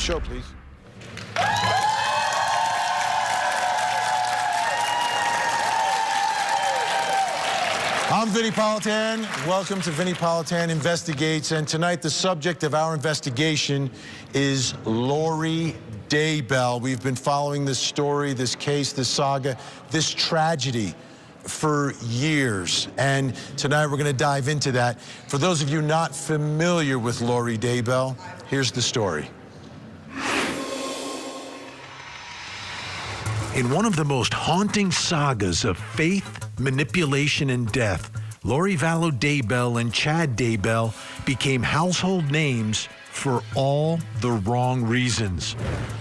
show, please. I'm Vinnie Politan. Welcome to Vinnie Politan Investigates. And tonight, the subject of our investigation is Lori Daybell. We've been following this story, this case, this saga, this tragedy for years. And tonight, we're going to dive into that. For those of you not familiar with Lori Daybell, here's the story. In one of the most haunting sagas of faith, manipulation, and death, Lori Vallow-Daybell and Chad Daybell became household names for all the wrong reasons.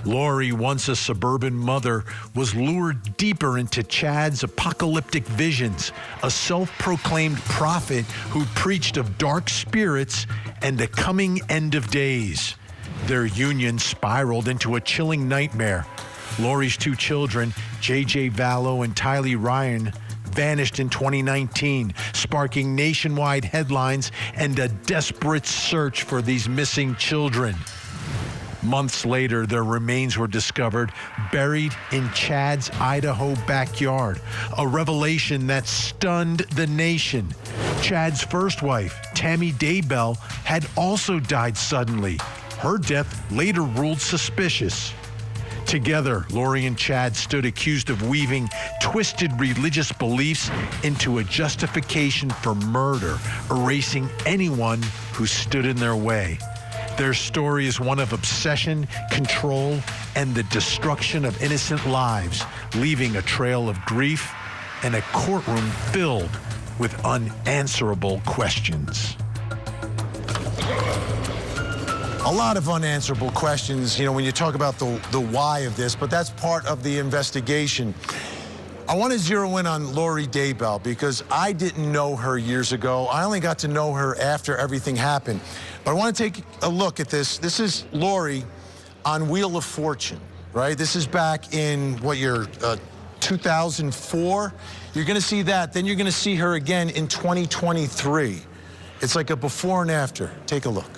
Lori, once a suburban mother, was lured deeper into Chad's apocalyptic visions, a self-proclaimed prophet who preached of dark spirits and the coming end of days. Their union spiraled into a chilling nightmare. Lori's two children, J.J. Vallow and Colby Ryan, vanished in 2019, sparking nationwide headlines and a desperate search for these missing children. Months later, their remains were discovered buried in Chad's Idaho backyard, a revelation that stunned the nation. Chad's first wife, Tammy Daybell, had also died suddenly. Her death later ruled suspicious. Together, Lori and Chad stood accused of weaving twisted religious beliefs into a justification for murder, erasing anyone who stood in their way. Their story is one of obsession, control, and the destruction of innocent lives, leaving a trail of grief and a courtroom filled with unanswerable questions. A lot of unanswerable questions, you know, when you talk about the why of this, but that's part of the investigation. I want to zero in on Lori Daybell because I didn't know her years ago. I only got to know her after everything happened. But I want to take a look at this. This is Lori on Wheel of Fortune, right? This is back in, what year, 2004? You're going to see that. Then you're going to see her again in 2023. It's like a before and after. Take a look.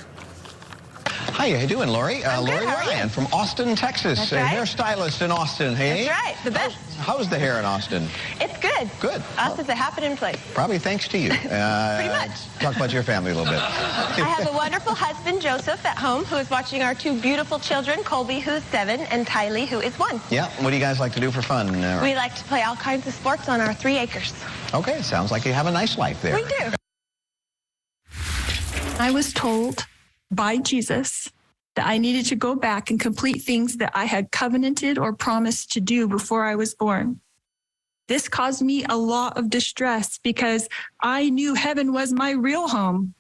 Hi, how you doing, Lori? Lori Ryan from Austin, Texas. That's right. Hairstylist in Austin, hey? That's right, the best. How's the hair in Austin? It's good. Good. Us is a happening place. Probably thanks to you. Pretty much. Talk about your family a little bit. I have a wonderful husband, Joseph, at home, who is watching our two beautiful children, Colby, who's 7, and Tylee, who is 1. Yeah, what do you guys like to do for fun? We like to play all kinds of sports on our 3 acres. Okay, sounds like you have a nice life there. We do. I was told by Jesus that I needed to go back and complete things that I had covenanted or promised to do before I was born. This caused me a lot of distress because I knew heaven was my real home,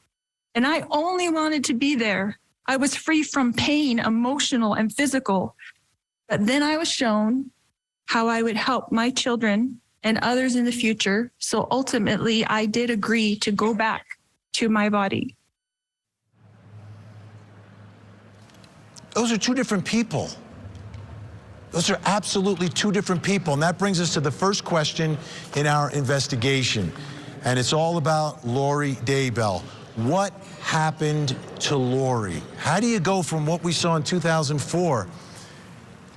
and I only wanted to be there. I was free from pain, emotional and physical. But then I was shown how I would help my children and others in the future. So ultimately, I did agree to go back to my body. Those are two different people. Those are absolutely two different people. And that brings us to the first question in our investigation. And it's all about Lori Daybell. What happened to Lori? How do you go from what we saw in 2004,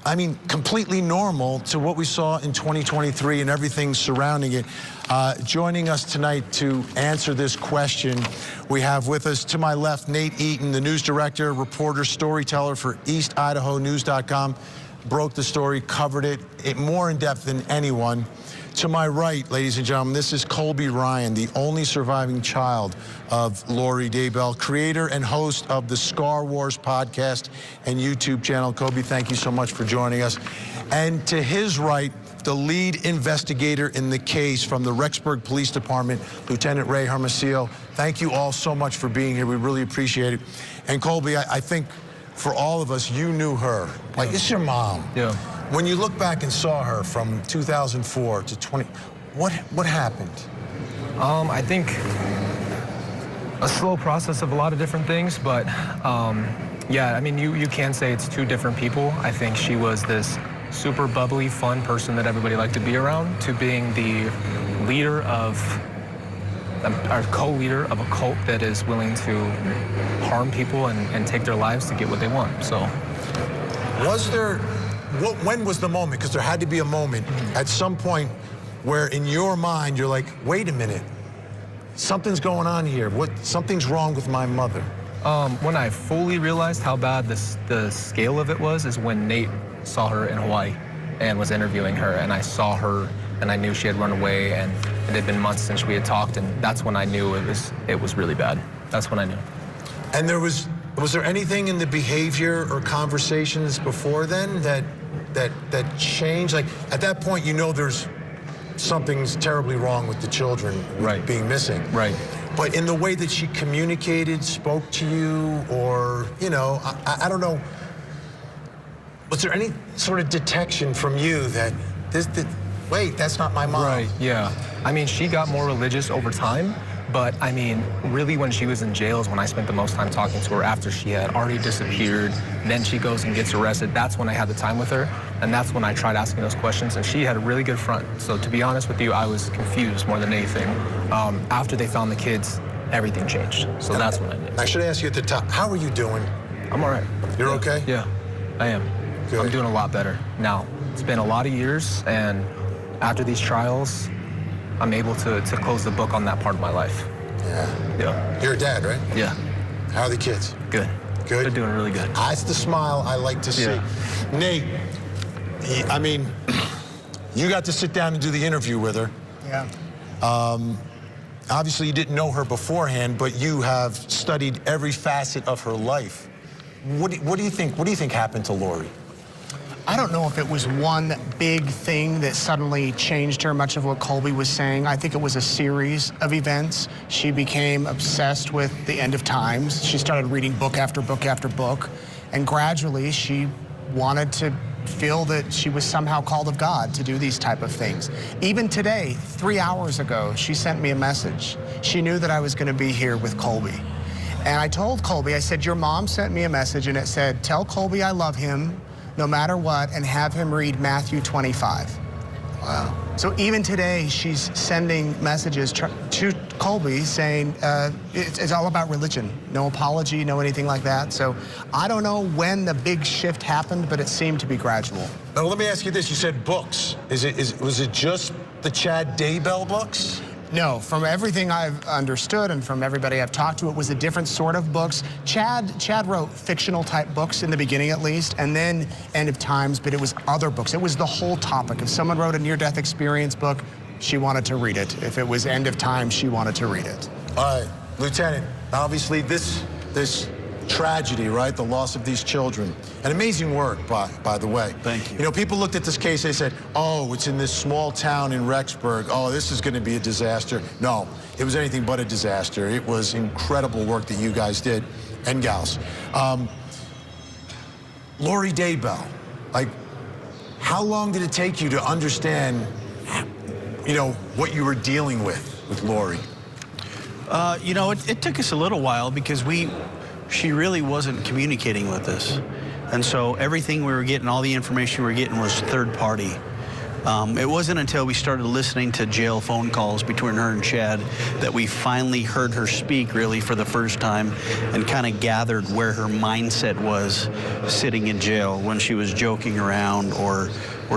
I mean, completely normal, to what we saw in 2023 and everything surrounding it? Joining us tonight to answer this question, we have with us to my left, Nate Eaton, the news director, reporter, storyteller for EastIdahoNews.com. Broke the story, covered it more in depth than anyone. To my right, ladies and gentlemen, this is Colby Ryan, the only surviving child of Lori Daybell, creator and host of the Scar Wars podcast and YouTube channel. Colby, thank you so much for joining us. And to his right, the lead investigator in the case from the Rexburg Police Department, Lieutenant Ray Hermosillo. Thank you all so much for being here. We really appreciate it. And Colby, I think for all of us, you knew her. Like, it's your mom. Yeah. When you look back and saw her from 2004 to 20, what happened? I think a slow process of a lot of different things, but yeah, I mean, you can say it's two different people. I think she was this super bubbly, fun person that everybody liked to be around, to being the leader of, our co-leader of a cult that is willing to harm people and take their lives to get what they want. So Was there, when was the moment? Because there had to be a moment at some point where in your mind you're like, wait a minute, something's going on here. Something's wrong with my mother. When I fully realized how bad the scale of it was is when Nate saw her in Hawaii and was interviewing her, and I saw her and I knew she had run away, and it had been months since we had talked, and that's when I knew it was really bad. That's when I knew. And was there anything in the behavior or conversations before then that changed? Like at that point, you know there's something's terribly wrong with the children being missing. Right. But in the way that she communicated, spoke to you, or, you know, I don't know, was there any sort of detection from you that wait, that's not my mom? Right, yeah. I mean, she got more religious over time, but I mean, really when she was in jail is when I spent the most time talking to her after she had already disappeared. Then she goes and gets arrested. That's when I had the time with her, and that's when I tried asking those questions, and she had a really good front. So to be honest with you, I was confused more than anything. After they found the kids, everything changed. So that's when I knew. I should ask you at the top, how are you doing? I'm all right. You're okay? Yeah, I am. Good. I'm doing a lot better now. It's been a lot of years, and after these trials, I'm able to close the book on that part of my life. Yeah. You're a dad, right? Yeah. How are the kids? Good. Good? They're doing really good. That's the smile I like to see. Yeah. Nate, I mean, you got to sit down and do the interview with her. Yeah. Obviously, you didn't know her beforehand, but you have studied every facet of her life. What do you think? What do you think happened to Lori? I don't know if it was one big thing that suddenly changed her, much of what Colby was saying. I think it was a series of events. She became obsessed with the end of times. She started reading book after book after book, and gradually she wanted to feel that she was somehow called of God to do these type of things. Even today, 3 hours ago, she sent me a message. She knew that I was going to be here with Colby. And I told Colby, I said, your mom sent me a message, and it said, tell Colby I love him no matter what, and have him read Matthew 25. Wow. So even today, she's sending messages to Colby saying it's all about religion. No apology, no anything like that. So I don't know when the big shift happened, but it seemed to be gradual. Now, let me ask you this. You said books. Was it just the Chad Daybell books? No, from everything I've understood and from everybody I've talked to, it was a different sort of books. Chad wrote fictional type books in the beginning at least, and then End of Times, but it was other books. It was the whole topic. If someone wrote a near-death experience book, she wanted to read it. If it was End of Times, she wanted to read it. All right, Lieutenant, obviously this tragedy, right? The loss of these children. An amazing work, by the way. Thank you. You know, people looked at this case, they said, oh, it's in this small town in Rexburg. Oh, this is going to be a disaster. No, it was anything but a disaster. It was incredible work that you guys did, and gals. Lori Daybell, like, how long did it take you to understand, you know, what you were dealing with Lori? You know, it took us a little while because she really wasn't communicating with us. And so everything we were getting, all the information we were getting was third party. It wasn't until we started listening to jail phone calls between her and Chad that we finally heard her speak really for the first time and kind of gathered where her mindset was sitting in jail when she was joking around or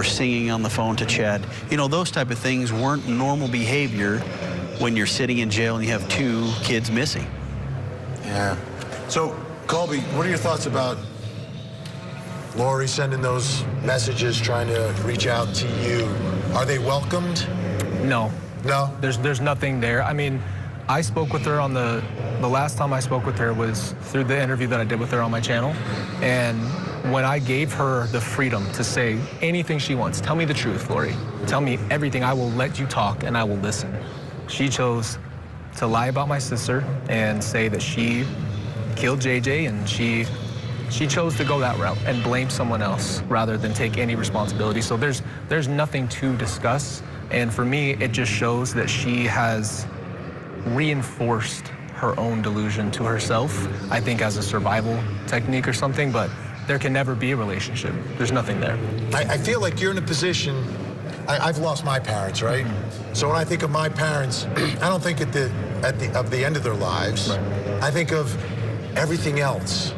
singing on the phone to Chad. You know, those type of things weren't normal behavior when you're sitting in jail and you have 2 kids missing. Yeah. So, Colby, what are your thoughts about Lori sending those messages, trying to reach out to you? Are they welcomed? No. No? There's nothing there. I mean, I spoke with her on the last time I spoke with her was through the interview that I did with her on my channel. And when I gave her the freedom to say anything she wants, tell me the truth, Lori. Tell me everything. I will let you talk and I will listen. She chose to lie about my sister and say that she killed JJ, and she chose to go that route and blame someone else rather than take any responsibility. So there's nothing to discuss, and for me it just shows that she has reinforced her own delusion to herself, I think as a survival technique or something, but there can never be a relationship. There's nothing there. I feel like you're in a position, I've lost my parents, right? So when I think of my parents, I don't think at the end of their lives. Right. I think of everything else.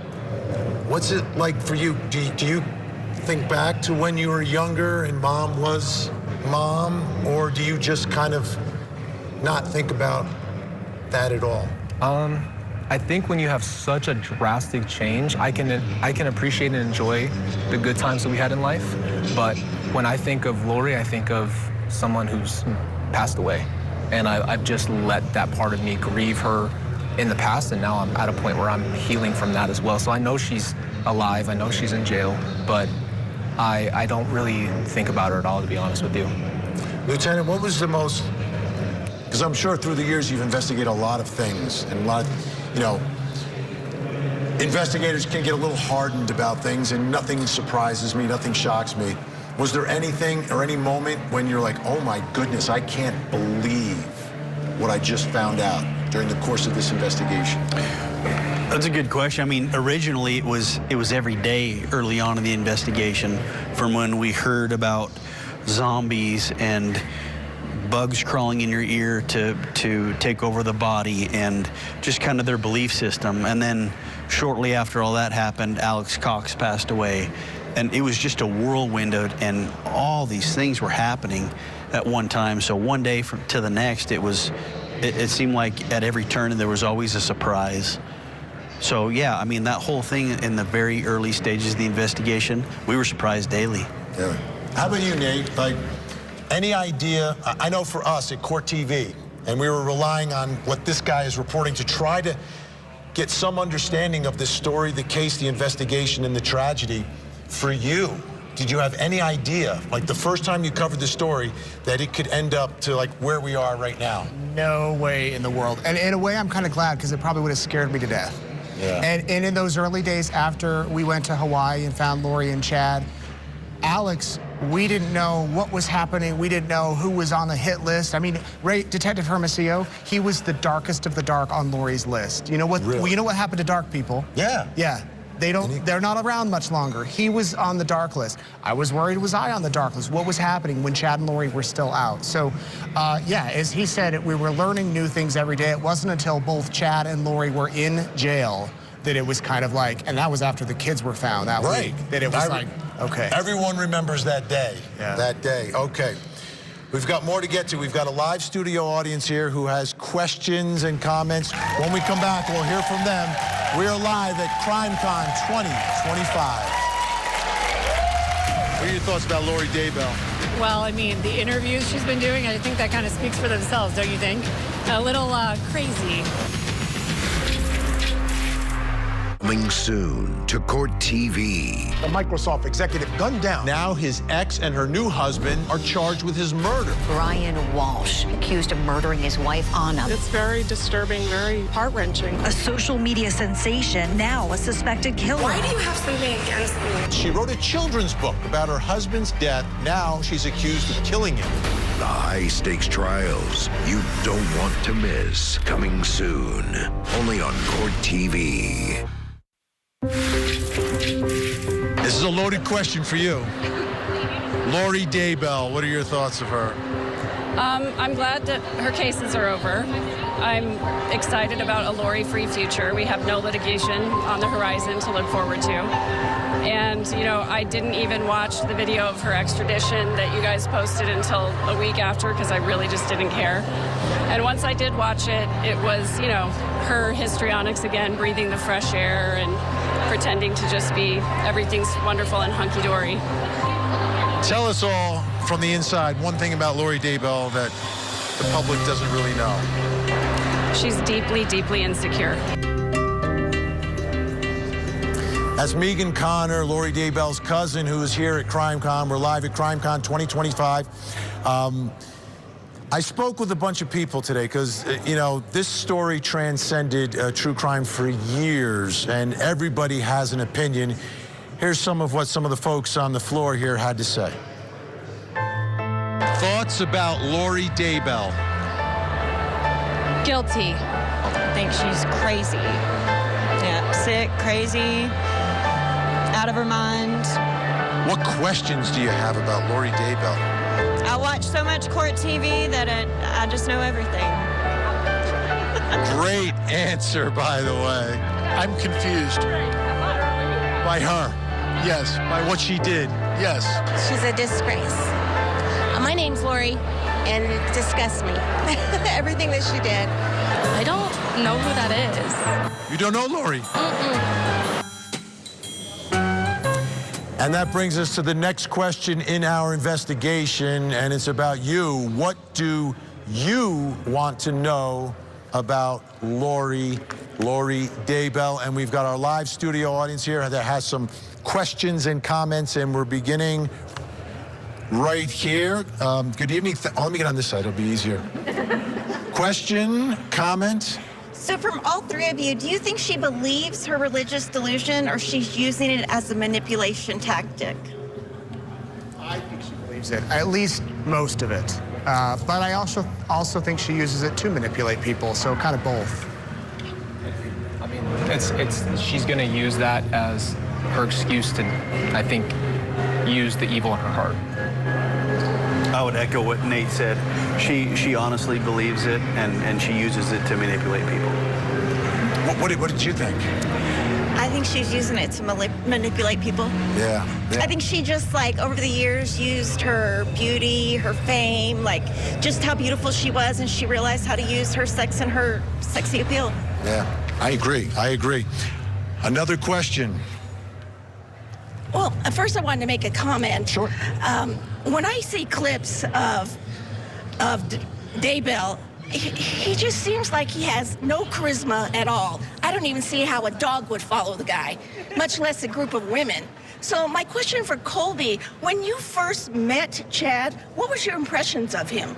What's it like for you? Do you think back to when you were younger and mom was mom, or do you just kind of not think about that at all? I think when you have such a drastic change, I can appreciate and enjoy the good times that we had in life. But when I think of Lori, I think of someone who's passed away. And I've just let that part of me grieve her in the past, and now I'm at a point where I'm healing from that as well. So I know she's alive, I know she's in jail, but I don't really think about her at all, to be honest with you. Lieutenant, what was the most, because I'm sure through the years you've investigated a lot of things, and a lot of, you know, investigators can get a little hardened about things, and nothing surprises me, nothing shocks me. Was there anything or any moment when you're like, oh my goodness, I can't believe what I just found out during the course of this investigation? That's a good question. I mean, originally it was every day early on in the investigation, from when we heard about zombies and bugs crawling in your ear to take over the body, and just kind of their belief system. And then shortly after all that happened, Alex Cox passed away. And it was just a whirlwind, and all these things were happening at one time. So one day to the next, it seemed like at every turn there was always a surprise. So yeah, I mean, that whole thing in the very early stages of the investigation, we were surprised daily. Yeah. How about you, Nate? Like, any idea? I know for us at Court TV, and we were relying on what this guy is reporting to try to get some understanding of this story, the case, the investigation, and the tragedy. For you, did you have any idea, like the first time you covered the story, that it could end up to like where we are right now? No way in the world. And in a way, I'm kind of glad, because it probably would have scared me to death. Yeah. And in those early days after we went to Hawaii and found Lori and Chad, Alex, we didn't know what was happening. We didn't know who was on the hit list. I mean, Detective Hermosillo, he was the darkest of the dark on Lori's list. You know what? Really? You know what happened to dark people? Yeah. Yeah. They're not around much longer. He was on the dark list. I was worried, was I on the dark list? What was happening when Chad and Lori were still out? So, yeah, as he said, we were learning new things every day. It wasn't until both Chad and Lori were in jail that it was kind of like, and that was after the kids were found that week, that it was like, okay. Everyone remembers that day. Yeah. That day. Okay. We've got more to get to. We've got a live studio audience here who has questions and comments. When we come back, we'll hear from them. We are live at CrimeCon 2025. What are your thoughts about Lori Daybell? Well, I mean, the interviews she's been doing, I think that kind of speaks for themselves, don't you think? A little crazy. Coming soon to Court TV. A Microsoft executive gunned down. Now his ex and her new husband are charged with his murder. Brian Walsh, accused of murdering his wife, Anna. It's very disturbing, very heart-wrenching. A social media sensation, now a suspected killer. Why do you have something against me? She wrote a children's book about her husband's death. Now she's accused of killing him. The high-stakes trials you don't want to miss. Coming soon. Only on Court TV. This is a loaded question for you. Lori Daybell, what are your thoughts of her? I'm glad that her cases are over. I'm excited about a Lori-free future. We have no litigation on the horizon to look forward to. And, you know, I didn't even watch the video of her extradition that you guys posted until a week after, because I really just didn't care. And once I did watch it, it was, you know, her histrionics again, breathing the fresh air and pretending to just be everything's wonderful and hunky-dory. Tell us all from the inside one thing about Lori Daybell that the public doesn't really know. She's deeply, deeply insecure. That's Megan Connor, Lori Daybell's cousin, who is here at CrimeCon. We're live at CrimeCon 2025. I spoke with a bunch of people today because, you know, this story transcended true crime for years, and everybody has an opinion. Here's some of what some of the folks on the floor here had to say. Thoughts about Lori Daybell? Guilty. I think she's crazy. Yeah, sick, crazy, out of her mind. What questions do you have about Lori Daybell? I watch so much court TV that I just know everything. Great answer, by the way. I'm confused by her. Yes. By what she did? Yes. She's a disgrace. My name's Lori, and it disgusts me. Everything that she did. I don't know who that is. You don't know Lori? And that brings us to the next question in our investigation, and it's about you. What do you want to know about Lori Daybell? And we've got our live studio audience here that has some questions and comments, and we're beginning right here. Good evening. Let me get on this side. It'll be easier. Question, comment? So from all three of you, do you think she believes her religious delusion or she's using it as a manipulation tactic? I think she believes it, at least most of it. But I also think she uses it to manipulate people, so kind of both. I mean, she's going to use that as her excuse to, I think, use the evil in her heart. I would echo what Nate said. She honestly believes it, and she uses it to manipulate people. What did you think? I think she's using it to manipulate people. Yeah. I think she just, like, over the years used her beauty, her fame, like, just how beautiful she was, and she realized how to use her sex and her sexy appeal. Yeah, I agree. Another question. Well, first I wanted to make a comment. Sure. When I see clips of Daybell, he just seems like he has no charisma at all. I don't even see how a dog would follow the guy, much less a group of women. So my question for Colby, when you first met Chad, what was your impressions of him?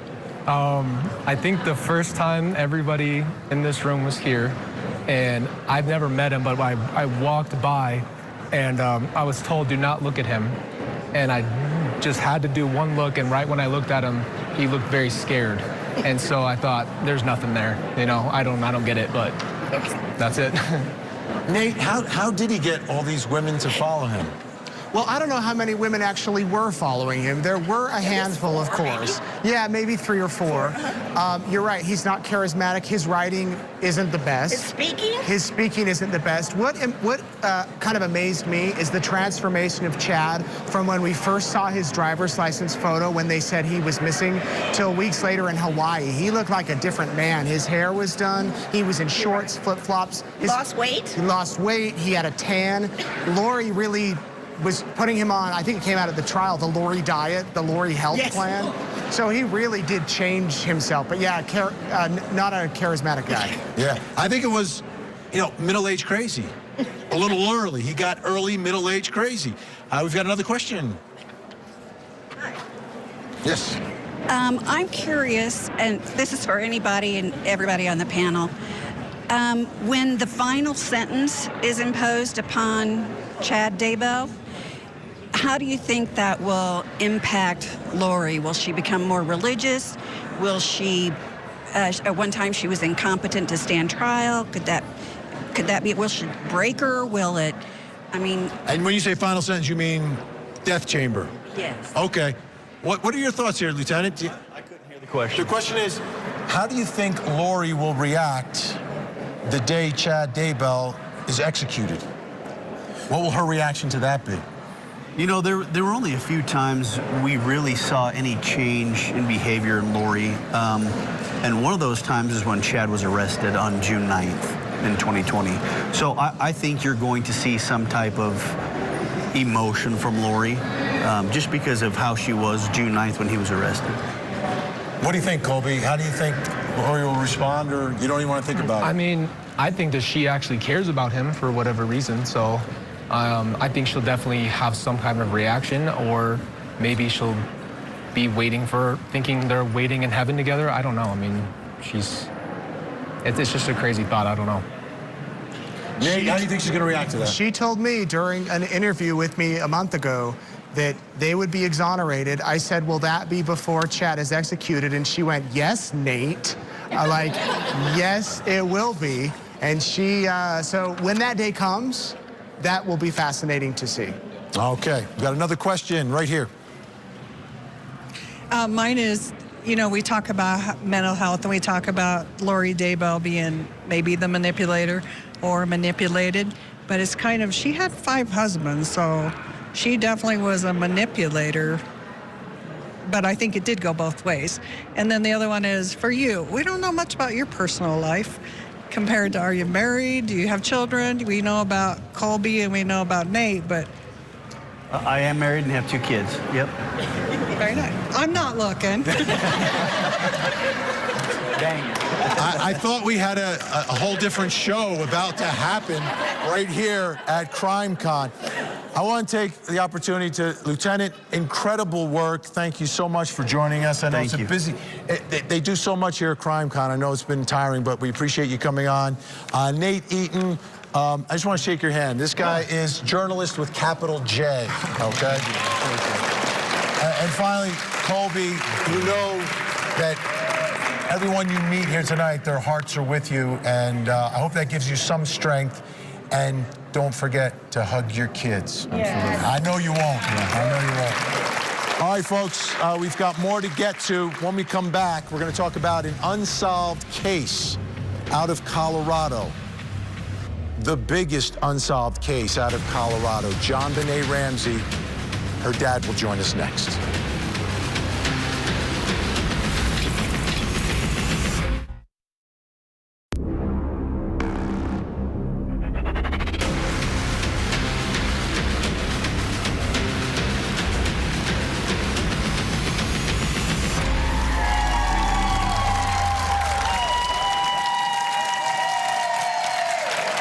I think the first time everybody in this room was here, and I've never met him, but I walked by, and I was told, do not look at him. And I just had to do one look, and right when I looked at him, he looked very scared. And so I thought, there's nothing there. You know, I don't get it, but that's it. Nate, how did he get all these women to follow him? Well, I don't know how many women actually were following him. There were a handful, of course. Yeah, maybe 3 or 4. You're right, he's not charismatic. His writing isn't the best. His speaking isn't the best. What kind of amazed me is the transformation of Chad from when we first saw his driver's license photo when they said he was missing till weeks later in Hawaii. He looked like a different man. His hair was done. He was in shorts, flip-flops. Lost weight? He lost weight. He had a tan. Lori really was putting him on, I think it came out of the trial, the Lori diet, the Lori health plan. So he really did change himself. But yeah, not a charismatic guy. Yeah, I think it was, middle-aged crazy. A little early. He got early middle-aged crazy. We've got another question. Yes. I'm curious, and this is for anybody and everybody on the panel. When the final sentence is imposed upon Chad Daybell, how do you think that will impact Lori? Will she become more religious? Will she, at one time she was incompetent to stand trial. Could that be, will she break her? Will it, And when you say final sentence, you mean death chamber? Yes. Okay. What are your thoughts here, Lieutenant? I couldn't hear the question. The question is, how do you think Lori will react the day Chad Daybell is executed? What will her reaction to that be? There were only a few times we really saw any change in behavior in Lori. And one of those times is when Chad was arrested on June 9th in 2020. So I think you're going to see some type of emotion from Lori just because of how she was June 9th when he was arrested. What do you think, Colby? How do you think Lori will respond, or you don't even want to think about it? I think that she actually cares about him for whatever reason, so I think she'll definitely have some kind of reaction, or maybe she'll be thinking they're waiting in heaven together. I don't know. It's just a crazy thought. I don't know. Nate, how do you think she's going to react to that? She told me during an interview with me a month ago that they would be exonerated. I said, will that be before Chad is executed? And she went, yes, Nate. Yes, it will be. And she, so when that day comes, that will be fascinating to see. Okay, we got another question right here. Mine is, we talk about mental health and we talk about Lori Daybell being maybe the manipulator or manipulated, but it's kind of, she had 5 husbands, so she definitely was a manipulator, but I think it did go both ways. And then the other one is for you. We don't know much about your personal life compared to, are you married? Do you have children? We know about Colby and we know about Nate, but... I am married and have 2 kids. Yep. Very nice. I'm not looking. Dang. I thought we had a whole different show about to happen right here at CrimeCon. I want to take the opportunity to, Lieutenant, incredible work. Thank you so much for joining us. I know it's a busy, they do so much here at CrimeCon. I know it's been tiring, but we appreciate you coming on. Nate Eaton, I just want to shake your hand. This guy is journalist with capital J, okay? And finally, Colby, you know that everyone you meet here tonight, their hearts are with you, and I hope that gives you some strength. And don't forget to hug your kids. Yes. I know you won't. I know you won't. All right, folks, we've got more to get to. When we come back, we're going to talk about an unsolved case out of Colorado. The biggest unsolved case out of Colorado. JonBenet Ramsey, her dad, will join us next.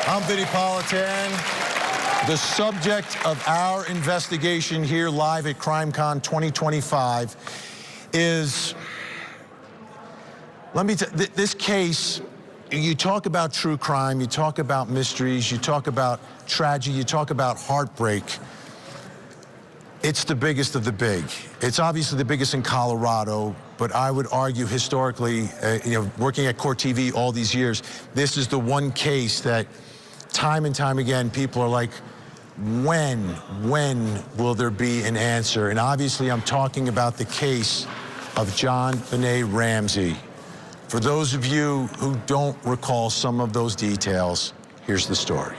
I'm Vinnie Politan. The subject of our investigation here live at CrimeCon 2025 is, this case, you talk about true crime, you talk about mysteries, you talk about tragedy, you talk about heartbreak. It's the biggest of the big. It's obviously the biggest in Colorado, but I would argue historically, working at Court TV all these years, this is the one case that time and time again, people are like, when will there be an answer? And obviously, I'm talking about the case of JonBenet Ramsey. For those of you who don't recall some of those details, here's the story.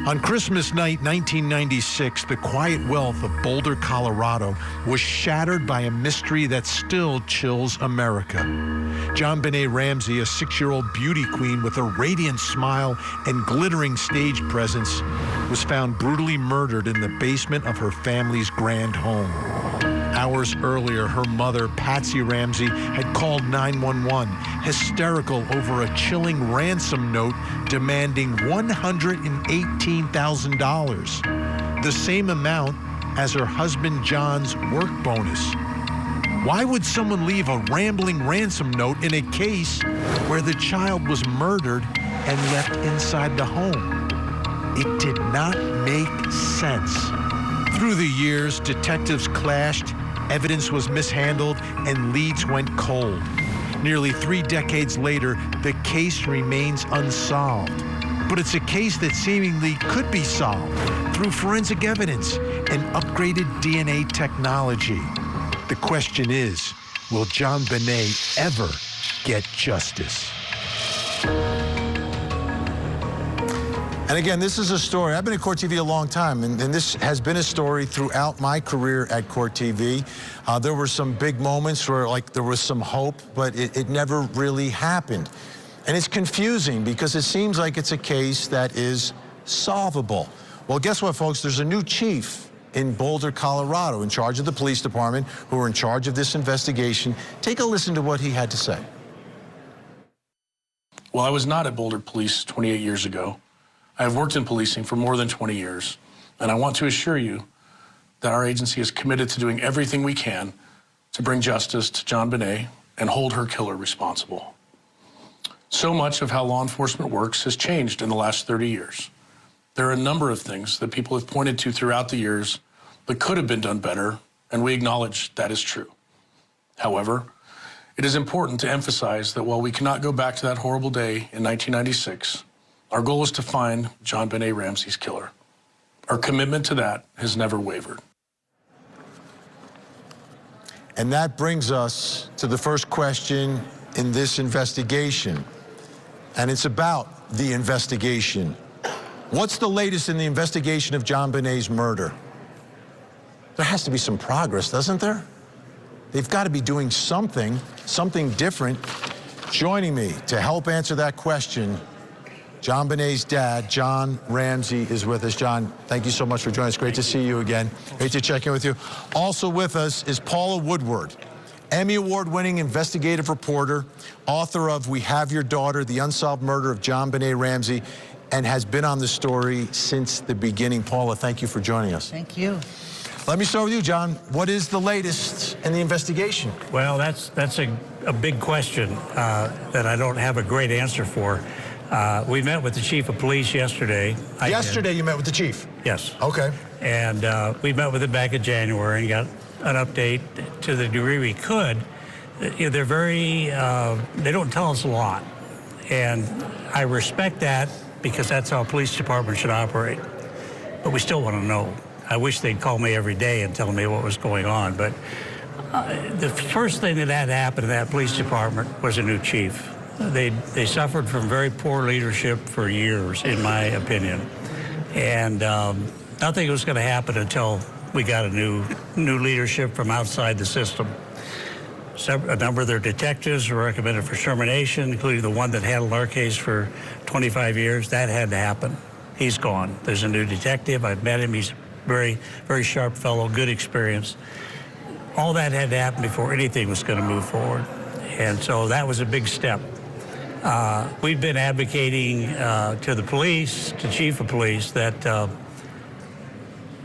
On Christmas night, 1996, the quiet wealth of Boulder, Colorado was shattered by a mystery that still chills America. JonBenet Ramsey, a 6-year-old beauty queen with a radiant smile and glittering stage presence, was found brutally murdered in the basement of her family's grand home. Hours earlier, her mother, Patsy Ramsey, had called 911, hysterical over a chilling ransom note demanding $118,000, the same amount as her husband John's work bonus. Why would someone leave a rambling ransom note in a case where the child was murdered and left inside the home? It did not make sense. Through the years, detectives clashed, evidence was mishandled, and leads went cold. Nearly 3 decades later, the case remains unsolved. But it's a case that seemingly could be solved through forensic evidence and upgraded DNA technology. The question is, will JonBenet ever get justice? And again, this is a story. I've been at Court TV a long time, and this has been a story throughout my career at Court TV. There were some big moments where, there was some hope, but it never really happened. And it's confusing because it seems like it's a case that is solvable. Well, guess what, folks? There's a new chief in Boulder, Colorado, in charge of the police department, who are in charge of this investigation. Take a listen to what he had to say. Well, I was not at Boulder Police 28 years ago. I have worked in policing for more than 20 years, and I want to assure you that our agency is committed to doing everything we can to bring justice to JonBenet and hold her killer responsible. So much of how law enforcement works has changed in the last 30 years. There are a number of things that people have pointed to throughout the years that could have been done better, and we acknowledge that is true. However, it is important to emphasize that while we cannot go back to that horrible day in 1996, our goal is to find JonBenet Ramsey's killer. Our commitment to that has never wavered. And that brings us to the first question in this investigation. And it's about the investigation. What's the latest in the investigation of JonBenet's murder? There has to be some progress, doesn't there? They've got to be doing something different. Joining me to help answer that question, JonBenet's dad, John Ramsey, is with us. John, thank you so much for joining us. Great to see you again. Great to check in with you. Also with us is Paula Woodward, Emmy Award-winning investigative reporter, author of We Have Your Daughter, The Unsolved Murder of JonBenet Ramsey, and has been on the story since the beginning. Paula, thank you for joining us. Thank you. Let me start with you, John. What is the latest in the investigation? Well, that's a big question that I don't have a great answer for. We met with the chief of police yesterday. Yesterday you met with the chief? Yes. Okay. And we met with him back in January and got an update to the degree we could. You know, they're very, they don't tell us a lot. And I respect that because that's how a police department should operate. But we still want to know. I wish they'd call me every day and tell me what was going on. But the first thing that had happened in that police department was a new chief. They suffered from very poor leadership for years, in my opinion. And nothing was going to happen until we got a new leadership from outside the system. A number of their detectives were recommended for termination, including the one that handled our case for 25 years. That had to happen. He's gone. There's a new detective. I've met him. He's very, very sharp fellow, good experience. All that had to happen before anything was going to move forward. And so that was a big step. We've been advocating to the police, to chief of police, that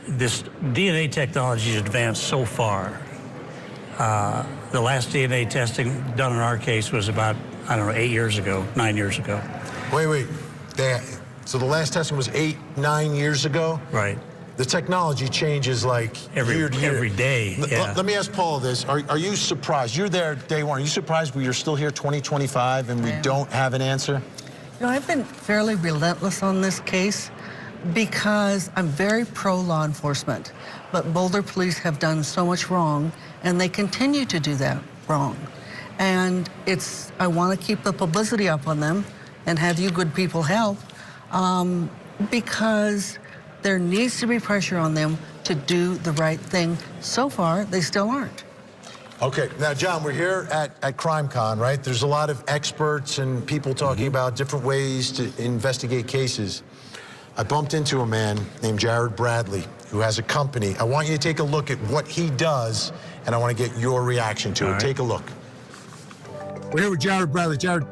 this DNA technology has advanced so far. The last DNA testing done in our case was about, 8 years ago, 9 years ago. Wait. So the last testing was 9 years ago? Right. The technology changes like year to year. Every day, yeah. Let me ask Paul this. Are you surprised? You're there day one. Are you surprised we're still here 2025 and we don't have an answer? You know, I've been fairly relentless on this case because I'm very pro-law enforcement. But Boulder police have done so much wrong, and they continue to do that wrong. And I want to keep the publicity up on them and have you good people help because there needs to be pressure on them to do the right thing. So far, they still aren't. Okay, now, John, we're here at CrimeCon, right? There's a lot of experts and people talking about different ways to investigate cases. I bumped into a man named Jared Bradley, who has a company. I want you to take a look at what he does, and I want to get your reaction to it. Take a look. We're here with Jared Bradley. Jared,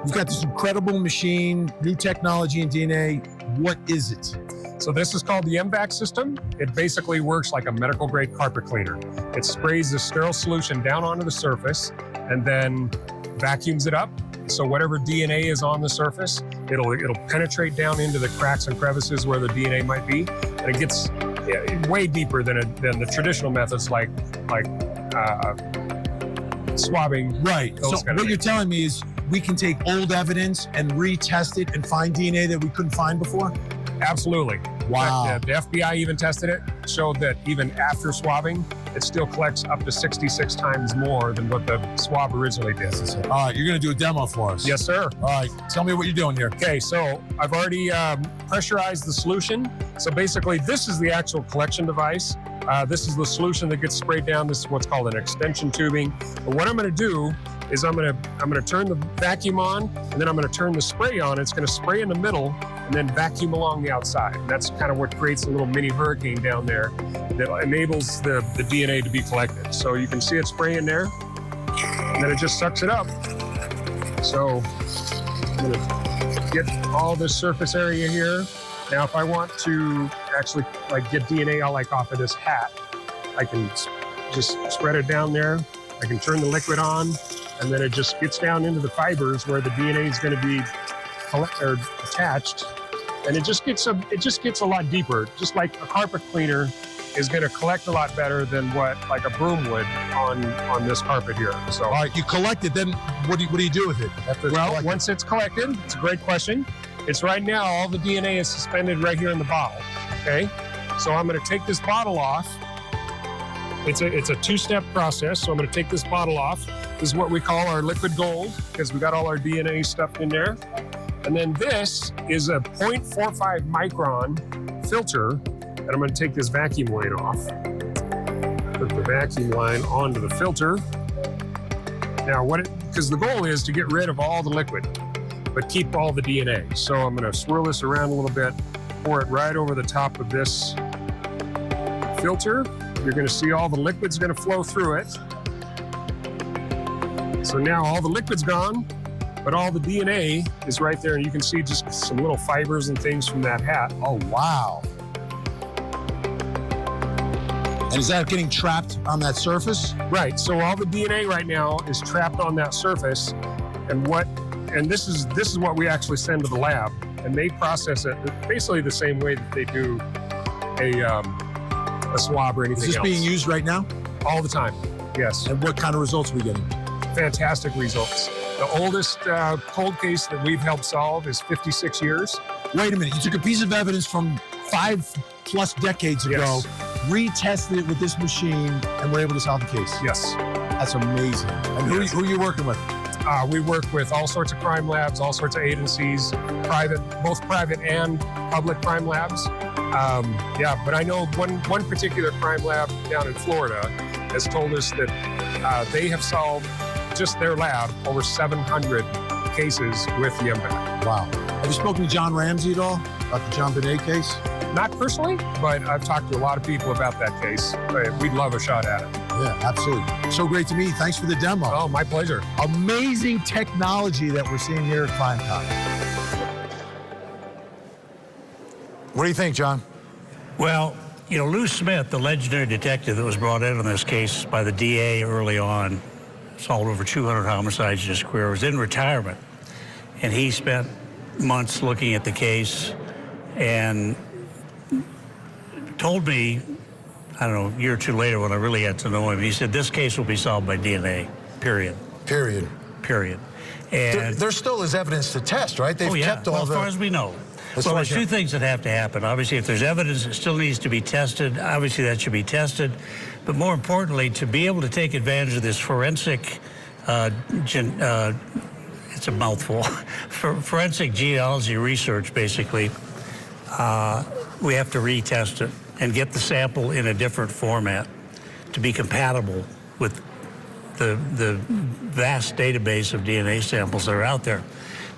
you've got this incredible machine, new technology in DNA. What is it? So this is called the MVAC system. It basically works like a medical grade carpet cleaner. It sprays the sterile solution down onto the surface and then vacuums it up. So whatever DNA is on the surface, it'll penetrate down into the cracks and crevices where the DNA might be, and it gets way deeper than the traditional methods like swabbing. Right. So what you're telling me is we can take old evidence and retest it and find DNA that we couldn't find before? Absolutely. Wow. The FBI even tested it, showed that even after swabbing, it still collects up to 66 times more than what the swab originally did. All right, you're going to do a demo for us. Yes, sir. All right, tell me what you're doing here. Okay, so I've already pressurized the solution. So basically, this is the actual collection device. This is the solution that gets sprayed down. This is what's called an extension tubing. But what I'm going to do is I'm going to turn the vacuum on, and then I'm going to turn the spray on. It's going to spray in the middle and then vacuum along the outside. And that's kind of what creates a little mini hurricane down there that enables the DNA to be collected. So you can see it spraying there, and then it just sucks it up. So I'm going to get all this surface area here. Now, if I want to actually get DNA off of this hat, I can just spread it down there. I can turn the liquid on, and then it just gets down into the fibers where the DNA is going to be attached, and it just gets a lot deeper. Just like a carpet cleaner is going to collect a lot better than what a broom would on this carpet here. So, all right, you collect it. Then what do you do with it? Well, once it's collected, it's a great question. It's right now all the DNA is suspended right here in the bottle. Okay, so I'm going to take this bottle off. It's a two-step process. So I'm going to take this bottle off. This is what we call our liquid gold because we got all our DNA stuffed in there. And then this is a 0.45 micron filter, and I'm going to take this vacuum line off. Put the vacuum line onto the filter. Now, because the goal is to get rid of all the liquid, but keep all the DNA. So I'm going to swirl this around a little bit, pour it right over the top of this filter. You're going to see all the liquid's going to flow through it. So now all the liquid's gone, but all the DNA is right there, and you can see just some little fibers and things from that hat. Oh, wow. And is that getting trapped on that surface? Right, so all the DNA right now is trapped on that surface, and this is what we actually send to the lab, and they process it basically the same way that they do a swab or anything else. Is this being used right now? All the time, yes. And what kind of results are we getting? Fantastic results. The oldest cold case that we've helped solve is 56 years. Wait a minute, you took a piece of evidence from 5+ decades ago, Yes. retested it with this machine, and we're able to solve the case. Yes. That's amazing. And who are you working with? We work with all sorts of crime labs, all sorts of agencies, both private and public crime labs. But I know one particular crime lab down in Florida has told us that they have solved, just their lab, over 700 cases with JonBen. Wow. Have you spoken to John Ramsey at all about the JonBenet case? Not personally, but I've talked to a lot of people about that case. We'd love a shot at it. Yeah, absolutely. So great to meet you. Thanks for the demo. Oh, my pleasure. Amazing technology that we're seeing here at CrimeCon. What do you think, John? Well, you know, Lou Smith, the legendary detective that was brought in on this case by the DA early on, solved over 200 homicides in his career, was in retirement. And he spent months looking at the case and told me, I don't know, a year or two later when I really got to know him, he said, this case will be solved by DNA, period. Period. Period. And there still is evidence to test, right? They've kept all as far as we know. Well, there's two things that have to happen. Obviously, if there's evidence that still needs to be tested, obviously that should be tested. But more importantly, to be able to take advantage of this forensic, it's a mouthful, forensic genealogy research, basically, we have to retest it and get the sample in a different format to be compatible with the vast database of DNA samples that are out there.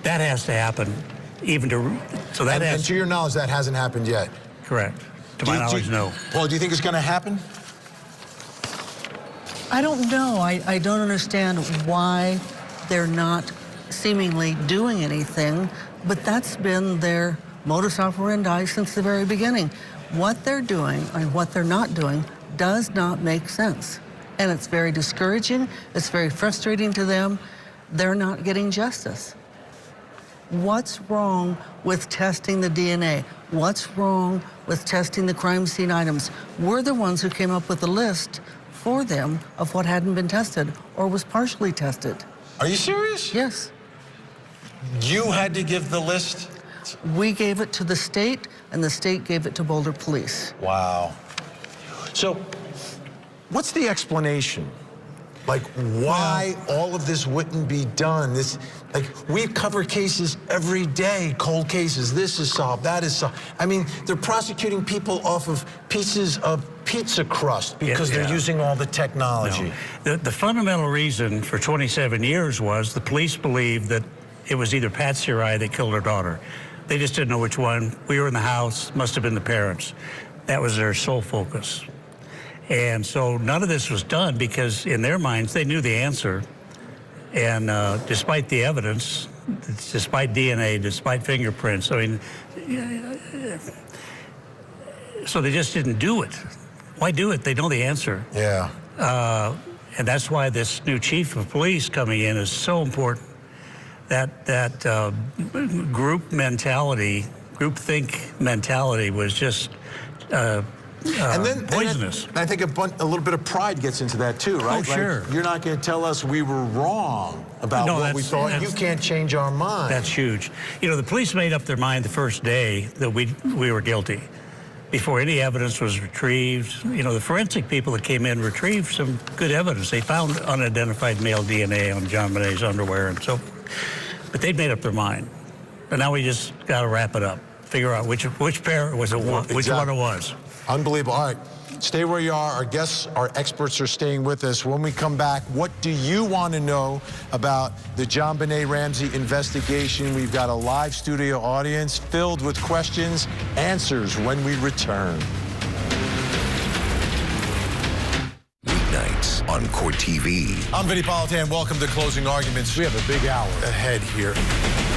That has to happen. And to your knowledge, that hasn't happened yet? Correct. To my knowledge, no. Paul, do you think it's going to happen? I don't know. I don't understand why they're not seemingly doing anything, but that's been their modus operandi since the very beginning. What they're doing and what they're not doing does not make sense. And it's very discouraging. It's very frustrating to them. They're not getting justice. What's wrong with testing the DNA? What's wrong with testing the crime scene items? We're the ones who came up with the list for them of what hadn't been tested or was partially tested. Are you serious? Yes. You had to give the list? We gave it to the state, and the state gave it to Boulder Police. Wow. So, what's the explanation? Like, why all of this wouldn't be done? We cover cases every day, cold cases. This is solved, that is solved. I mean, they're prosecuting people off of pieces of pizza crust because they're using all the technology. No. The fundamental reason for 27 years was the police believed that it was either Patsy or I that killed her daughter. They just didn't know which one. We were in the house, must have been the parents. That was their sole focus. And so none of this was done because in their minds, they knew the answer. And despite the evidence, despite DNA, despite fingerprints, I mean, so they just didn't do it. Why do it? They know the answer. Yeah. And that's why this new chief of police coming in is so important. That group mentality, groupthink mentality was just poisonous. And I think a little bit of pride gets into that too, right? Oh, sure. Like, you're not going to tell us we were wrong about what we thought. You can't change our mind. That's huge. You know, the police made up their mind the first day that we were guilty. Before any evidence was retrieved, you know, the forensic people that came in retrieved some good evidence. They found unidentified male DNA on JonBenet's underwear and so forth. But they'd made up their mind. But now we just got to wrap it up. Figure out which pair was it, which one it was. Unbelievable. All right. Stay where you are. Our guests, our experts are staying with us. When we come back, what do you want to know about the JonBenet Ramsey investigation? We've got a live studio audience filled with questions, answers when we return. Weeknights on Court TV. I'm Vinnie Politan. Welcome to Closing Arguments. We have a big hour ahead here.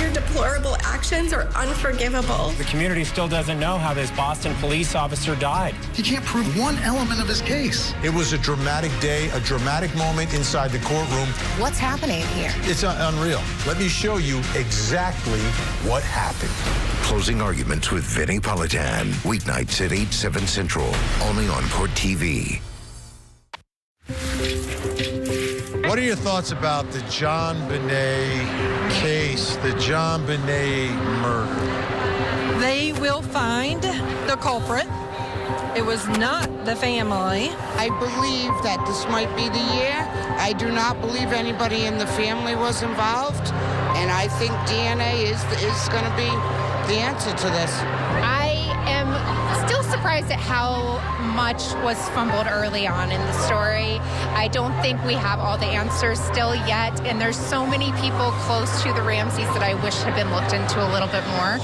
Your deplorable actions are unforgivable. The community still doesn't know how this Boston police officer died. He can't prove one element of his case. It was a dramatic day, a dramatic moment inside the courtroom. What's happening here? It's unreal. Let me show you exactly what happened. Closing Arguments with Vinnie Politan. Weeknights at 8, 7 Central. Only on Court TV. What are your thoughts about the JonBenet case, the JonBenet murder? They will find the culprit. It was not the family. I believe that this might be the year. I do not believe anybody in the family was involved, and I think DNA is going to be the answer to this. I am still surprised at how much was fumbled early on in the story. I don't think we have all the answers still yet, and there's so many people close to the Ramseys that I wish had been looked into a little bit more.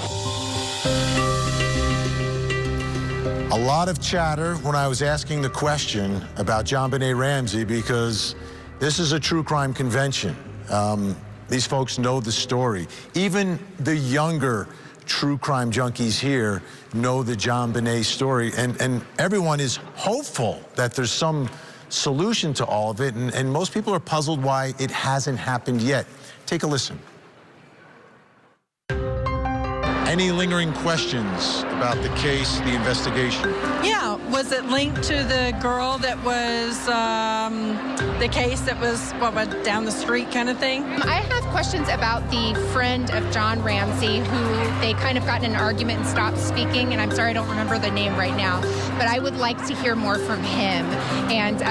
A lot of chatter when I was asking the question about JonBenet Ramsey, because this is a true crime convention. These folks know the story. Even the younger true crime junkies here know the JonBenet story, and everyone is hopeful that there's some solution to all of it, and most people are puzzled why it hasn't happened yet. Take a listen. Any lingering questions about the case, the investigation? Yeah, was it linked to the girl that was the case that was down the street kind of thing? I have questions about the friend of John Ramsey who they kind of got in an argument and stopped speaking, and I'm sorry I don't remember the name right now, but I would like to hear more from him and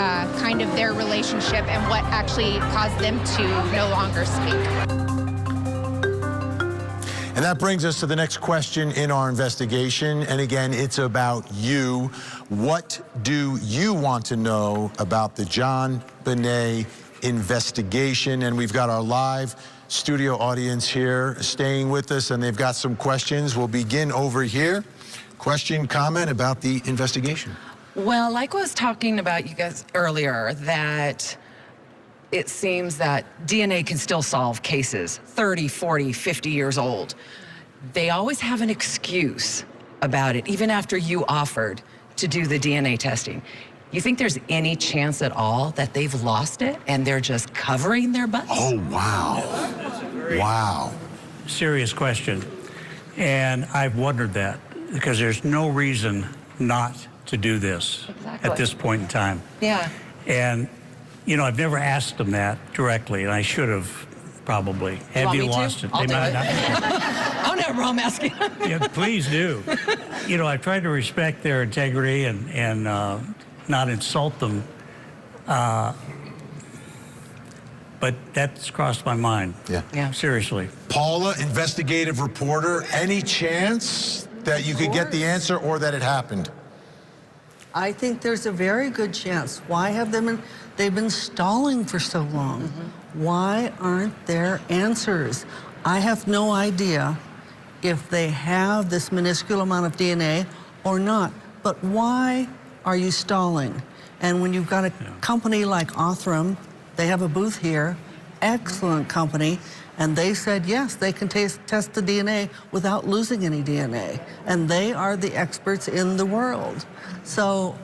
kind of their relationship and what actually caused them to no longer speak. And that brings us to the next question in our investigation. And again, it's about you. What do you want to know about the JonBenet investigation? And we've got our live studio audience here staying with us, and they've got some questions. We'll begin over here. Question, comment about the investigation? Well, like I was talking about you guys earlier, that it seems that DNA can still solve cases 30, 40, 50 years old. They always have an excuse about it, even after you offered to do the DNA testing. You think there's any chance at all that they've lost it and they're just covering their butts? Oh, wow. Wow. Serious question. And I've wondered that because there's no reason not to do this at this point in time. Yeah. And you know, I've never asked them that directly, and I should have probably. Have you lost it? I'll do it. Oh, no, I'm asking. Yeah, please do. You know, I've tried to respect their integrity and not insult them, but that's crossed my mind. Yeah. Seriously. Paula, investigative reporter, any chance that you could get the answer or that it happened? I think there's a very good chance. Why have they've been stalling for so long? Why aren't there answers? I have no idea if they have this minuscule amount of DNA or not, but why are you stalling? And when you've got a company like Othram, they have a booth here, excellent company, and they said, yes, they can test the DNA without losing any DNA. And they are the experts in the world. So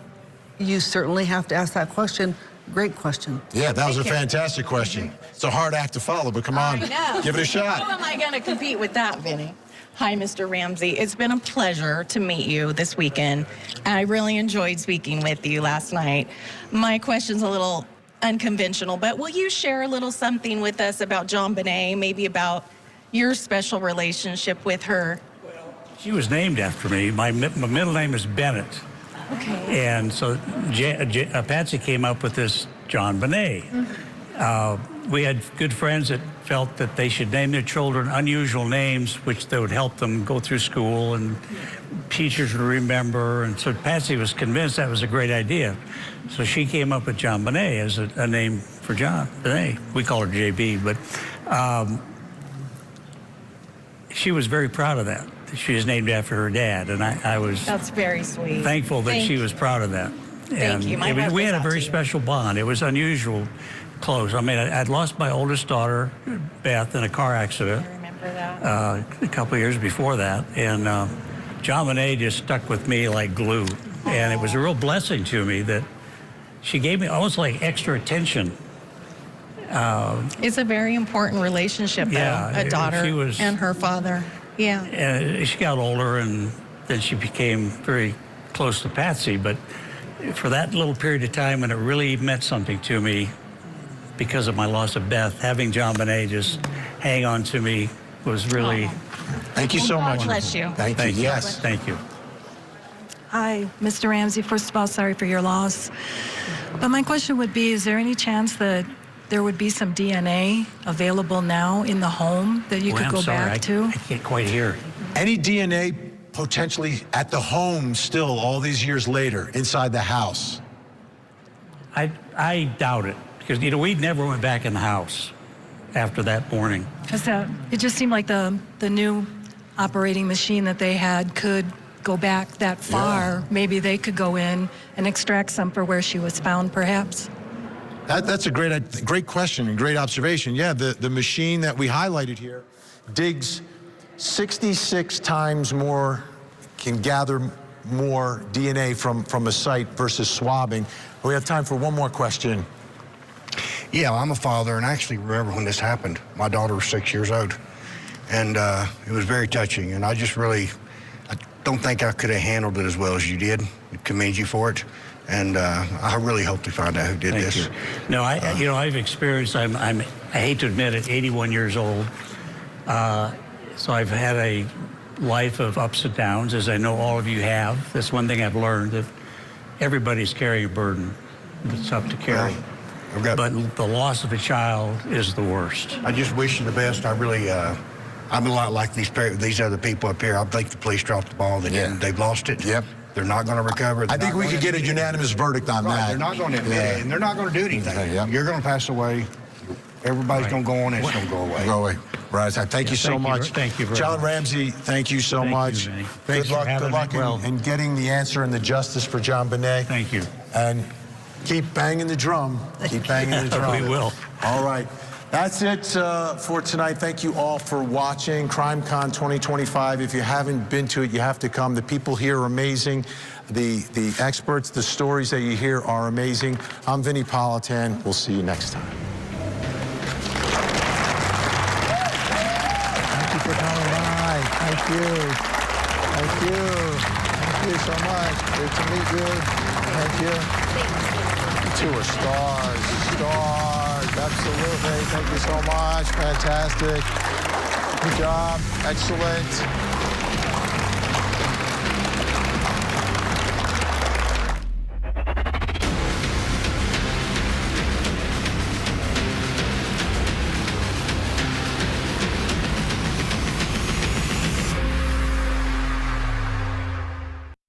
you certainly have to ask that question. Great question. Yeah, that was a fantastic question. It's a hard act to follow, but come on, give it a shot. How am I going to compete with that, Vinny? Hi, Mr. Ramsey. It's been a pleasure to meet you this weekend. I really enjoyed speaking with you last night. My question's a little unconventional, but will you share a little something with us about JonBenet, maybe about your special relationship with her? She was named after me. My middle name is Bennett. Okay. And so Patsy came up with this JonBenet. We had good friends that felt that they should name their children unusual names, which that would help them go through school and teachers would remember. And so Patsy was convinced that was a great idea. So she came up with JonBenet as a name for JonBenet. We call her JB, but she was very proud of that. She was named after her dad, and I was That's very sweet. thankful that she was proud of that. Thank you. My heart We goes had a out very to you. special bond. It was unusual close. I mean, I'd lost my oldest daughter, Beth, in a car accident. I remember that. A couple of years before that, and JonBenet just stuck with me like glue. And it was a real blessing to me that she gave me almost like extra attention. It's a very important relationship, though, Yeah, a daughter she was- and her father. Yeah. She got older, and then she became very close to Patsy. But for that little period of time when it really meant something to me because of my loss of Beth, having JonBenet just hang on to me was really... Thank you so much. God bless you. Thank you. Yes. Thank you. Hi, Mr. Ramsey. First of all, sorry for your loss. But my question would be, is there any chance that there would be some DNA available now in the home that you could I'm go sorry, back to? I can't quite hear. Any DNA potentially at the home still all these years later inside the house? I doubt it, because, we never went back in the house after that morning. Because it just seemed like the new operating machine that they had could go back that far. Maybe they could go in and extract some for where she was found, perhaps. That's a great question and great observation. Yeah, the machine that we highlighted here digs 66 times more, can gather more DNA from a site versus swabbing. We have time for one more question. Yeah, I'm a father, and I actually remember when this happened. My daughter was 6 years old, and it was very touching. And I don't think I could have handled it as well as you did. I commend you for it, and I really hope to find out who did this. Thank you. No, I've experienced. I hate to admit it, 81 years old. So I've had a life of ups and downs, as I know all of you have. That's one thing I've learned, that everybody's carrying a burden. It's tough to carry. But the loss of a child is the worst. I just wish you the best. I really, I'm a lot like these other people up here. I think the police dropped the ball. They've lost it. Yep. They're not going to recover. I think we could get a unanimous verdict on that. They're not going to admit it, and they're not going to do anything. You're going to pass away. Everybody's going to go on, and it's going to go away. Go away. Right. Thank you so much. Thank you very John much. Ramsey, thank you so much. Thanks for having me. Good luck in getting the answer and the justice for JonBenet. Thank you. And keep banging the drum. Keep banging the drum. We will. All right. That's it for tonight. Thank you all for watching CrimeCon 2025. If you haven't been to it, you have to come. The people here are amazing. The experts, the stories that you hear are amazing. I'm Vinnie Politan. We'll see you next time. Thank you for coming by. Thank you. Thank you. Thank you so much. Great to meet you. Thank you. You two are stars. Stars. Absolutely. Thank you so much. Fantastic. Good job. Excellent.